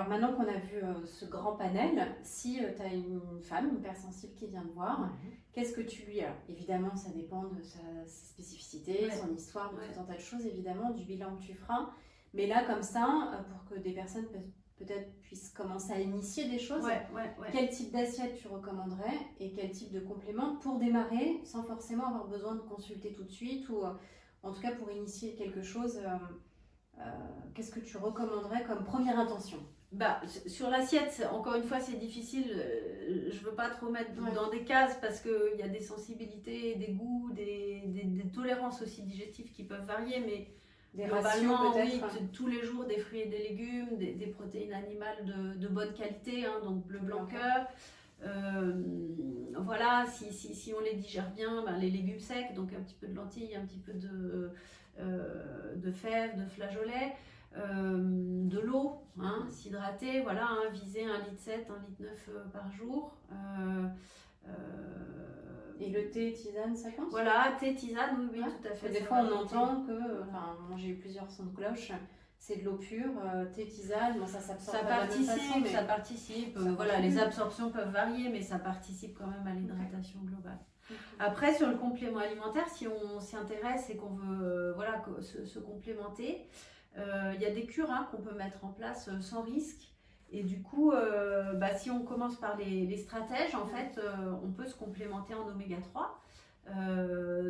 Alors maintenant qu'on a vu ce grand panel, si tu as une femme hypersensible qui vient te voir, qu'est-ce que tu lui... Alors évidemment, ça dépend de ses spécificités, son histoire, de tout un tas de choses, évidemment, du bilan que tu feras. Mais là, comme ça, pour que des personnes peut-être puissent commencer à initier des choses, quel type d'assiette tu recommanderais et quel type de complément pour démarrer sans forcément avoir besoin de consulter tout de suite ou en tout cas pour initier quelque chose, qu'est-ce que tu recommanderais comme première intention? Sur l'assiette, encore une fois, c'est difficile. Je ne veux pas trop mettre dans des cases parce qu'il y a des sensibilités, des goûts, des tolérances aussi digestives qui peuvent varier, mais des globalement, ratios, oui, tous les jours des fruits et des légumes, des protéines animales de bonne qualité, hein, donc bleu, blanc, cœur. Voilà, si on les digère bien, les légumes secs, donc un petit peu de lentilles, un petit peu de fèves, de flageolets. De l'eau, s'hydrater, voilà, viser 1,7 litre, 1,9 litre par jour. Et le thé, tisane, ça compte? Voilà, thé, tisane, oui, tout à fait. Des fois, on entend que, moi j'ai eu plusieurs sons de cloche, c'est de l'eau pure, thé, tisane, ça s'absorbe pas de la même façon, mais... Ça participe, voilà, les absorptions peuvent varier, mais ça participe quand même à l'hydratation globale. Après, sur le complément alimentaire, si on s'y intéresse et qu'on veut se complémenter, il y a des cures qu'on peut mettre en place sans risque. Et du coup, si on commence par les stratèges, en fait, on peut se complémenter en oméga 3.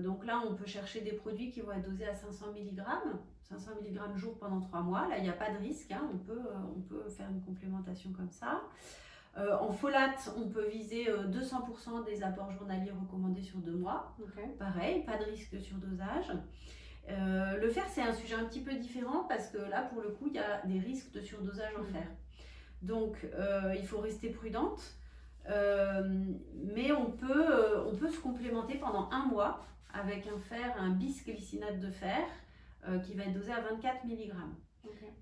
Donc là, on peut chercher des produits qui vont être dosés à 500 mg jour pendant 3 mois. Là, il n'y a pas de risque, on peut faire une complémentation comme ça. En folate, on peut viser 200% des apports journaliers recommandés sur 2 mois. Pareil, pas de risque de surdosage. Le fer, c'est un sujet un petit peu différent parce que là, pour le coup, il y a des risques de surdosage en fer. Donc, il faut rester prudente. Mais on peut se complémenter pendant 1 mois avec un bisglycinate de fer qui va être dosé à 24 mg.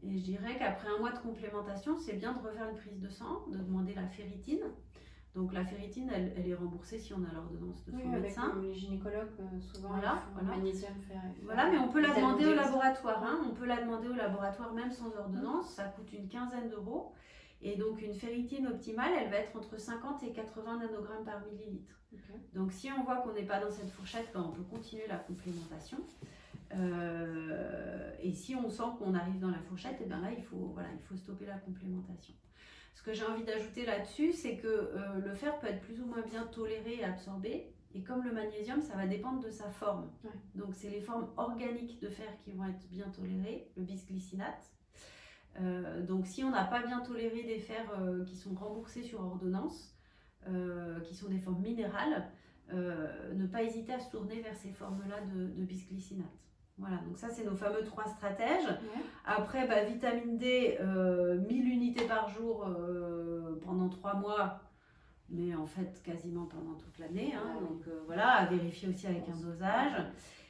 Et je dirais qu'après 1 mois de complémentation, c'est bien de refaire une prise de sang, de demander la ferritine. Donc la ferritine, elle est remboursée si on a l'ordonnance de son médecin. Les gynécologues, souvent, magnésium, fer. Voilà, mais on peut la demander au laboratoire. On peut la demander au laboratoire même sans ordonnance. Ça coûte une quinzaine d'euros. Et donc une ferritine optimale, elle va être entre 50 et 80 nanogrammes par millilitre. Donc si on voit qu'on n'est pas dans cette fourchette, on peut continuer la complémentation. Et si on sent qu'on arrive dans la fourchette, et là il faut stopper la complémentation. Ce que j'ai envie d'ajouter là-dessus, c'est que le fer peut être plus ou moins bien toléré et absorbé. Et comme le magnésium, ça va dépendre de sa forme. Donc c'est les formes organiques de fer qui vont être bien tolérées, le bisglycinate. Donc si on n'a pas bien toléré des fers qui sont remboursés sur ordonnance, qui sont des formes minérales, ne pas hésiter à se tourner vers ces formes-là de bisglycinate. Voilà, donc ça c'est nos fameux 3 stratèges. Après, vitamine D, 1000 unités par jour pendant 3 mois, mais en fait quasiment pendant toute l'année. Donc voilà, à vérifier aussi avec un dosage.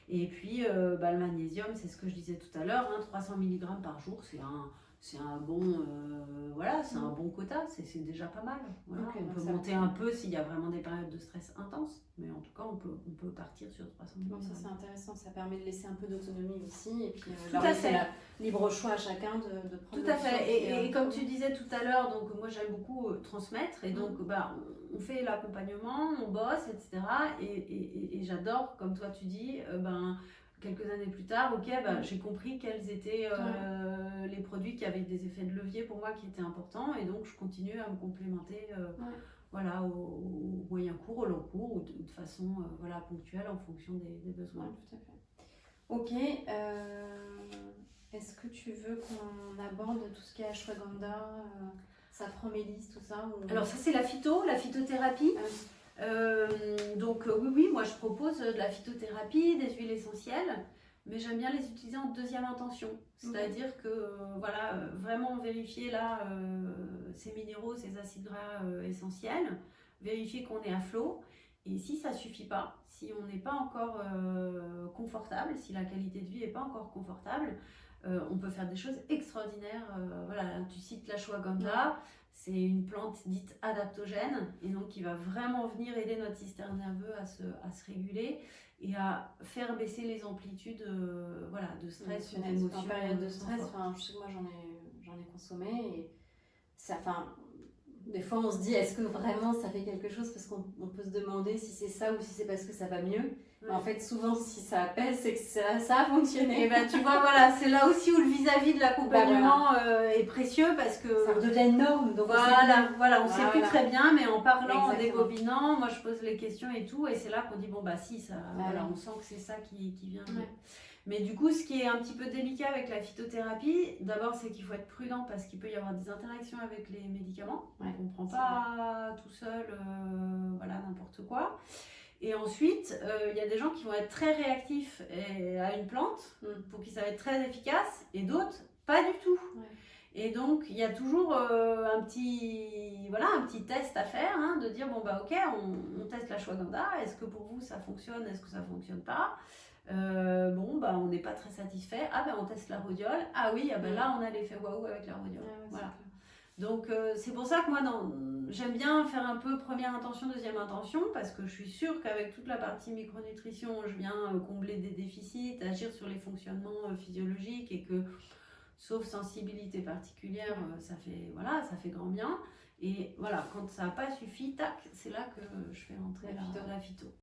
Et puis le magnésium, c'est ce que je disais tout à l'heure, 300 mg par jour, c'est un bon quota, c'est déjà pas mal. Voilà, on peut monter un peu s'il y a vraiment des périodes de stress intenses, mais en tout cas on peut partir sur 300 mg. Ça c'est intéressant, ça permet de laisser un peu d'autonomie aussi, et puis c'est libre choix à chacun de prendre. Tout à fait, et comme tu disais tout à l'heure, donc moi j'aime beaucoup transmettre, et donc on fait l'accompagnement, on bosse, etc. Et j'adore, comme toi tu dis, quelques années plus tard, j'ai compris quels étaient les produits qui avaient des effets de levier pour moi qui étaient importants, et donc je continue à me complémenter au moyen cours, au long cours, ou de façon ponctuelle en fonction des besoins. Tout à fait. Ok, est-ce que tu veux qu'on aborde tout ce qui est ashwagandha, safran mélisse, tout ça Alors ça c'est la phytothérapie. Donc oui, moi je propose de la phytothérapie, des huiles essentielles, mais j'aime bien les utiliser en deuxième intention. C'est-à-dire que vraiment vérifier ces minéraux, ces acides gras essentiels, vérifier qu'on est à flot. Et si ça ne suffit pas, si on n'est pas encore confortable, si la qualité de vie n'est pas encore confortable, on peut faire des choses extraordinaires. Tu cites l'ashwagandha. C'est une plante dite adaptogène, et donc qui va vraiment venir aider notre système nerveux à se réguler et à faire baisser les amplitudes de stress ou d'émotion. En période de stress, je sais que moi j'en ai consommé, et ça, enfin, des fois on se dit est-ce que vraiment ça fait quelque chose, parce qu'on peut se demander si c'est ça ou si c'est parce que ça va mieux. En fait, souvent, si ça apaise, c'est que ça a fonctionné. Et ben, tu vois, voilà, c'est là aussi où le vis-à-vis de l'accompagnement est précieux parce que ça redevient une norme. Donc on sait plus très bien, mais en parlant, en Exactement. débobinant, moi je pose les questions et tout, et c'est là qu'on dit bon bah si, ça, voilà, on sent que c'est ça qui vient. Ouais. Mais du coup, ce qui est un petit peu délicat avec la phytothérapie, d'abord c'est qu'il faut être prudent parce qu'il peut y avoir des interactions avec les médicaments. Ouais, on ne prend pas tout seul, voilà, n'importe quoi. Et ensuite, il y a des gens qui vont être très réactifs à une plante, pour qui ça va être très efficace, et d'autres, pas du tout. Ouais. Et donc, il y a toujours un petit test à faire, hein, de dire, bon, bah ok, on teste l'ashwagandha, est-ce que pour vous ça fonctionne, est-ce que ça fonctionne pas? Bon, bah on n'est pas très satisfait, ah ben on teste la rhodiole, ah oui, ah ben là on a l'effet waouh avec la rhodiole. Ouais, voilà. Donc c'est pour ça que moi j'aime bien faire un peu première intention, deuxième intention, parce que je suis sûre qu'avec toute la partie micronutrition, je viens combler des déficits, agir sur les fonctionnements physiologiques, et que sauf sensibilité particulière, ça fait grand bien. Et voilà, quand ça n'a pas suffi, tac, c'est là que je fais rentrer la phyto.